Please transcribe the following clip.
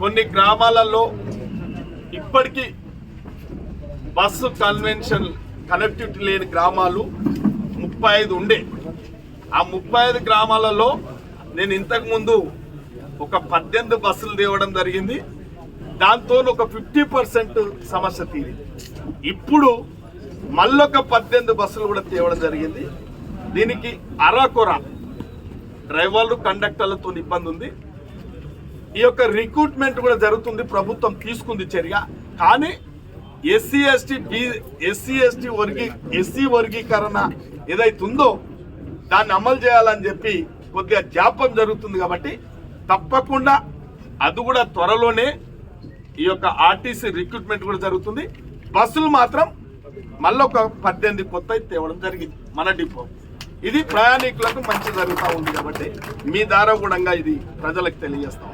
కొన్ని గ్రామాలలో ఇప్పటికీ బస్సు కనెక్టివిటీ లేని గ్రామాలు 35 ఉండే. ఆ 35 గ్రామాలలో నేను ఇంతకుముందు ఒక 18 బస్సులు తేవడం జరిగింది. దాంతో ఒక 50% సమస్య తీరింది. ఇప్పుడు మళ్ళొక 18 బస్సులు కూడా తేవడం జరిగింది. దీనికి అరాకొర డ్రైవర్లు కండక్టర్లతో ఇబ్బంది ఉంది. ఈ యొక్క రిక్రూట్మెంట్ కూడా జరుగుతుంది, ప్రభుత్వం తీసుకుంది చర్య. కానీ ఎస్సీ ఎస్టీ వర్గీకరణ ఏదైతే ఉందో దాన్ని అమలు చేయాలని చెప్పి కొద్దిగా జాప్యం జరుగుతుంది. కాబట్టి తప్పకుండా అది కూడా త్వరలోనే ఈ యొక్క ఆర్టీసీ రిక్రూట్మెంట్ కూడా జరుగుతుంది. బస్సులు మాత్రం మళ్ళొక 18 కొత్త తేవడం జరిగింది మన డిపో. ఇది ప్రయాణికులకు మంచి జరుగుతూ ఉంది కాబట్టి మీ ద్వారా కూడా ఇది ప్రజలకు తెలియజేస్తాం.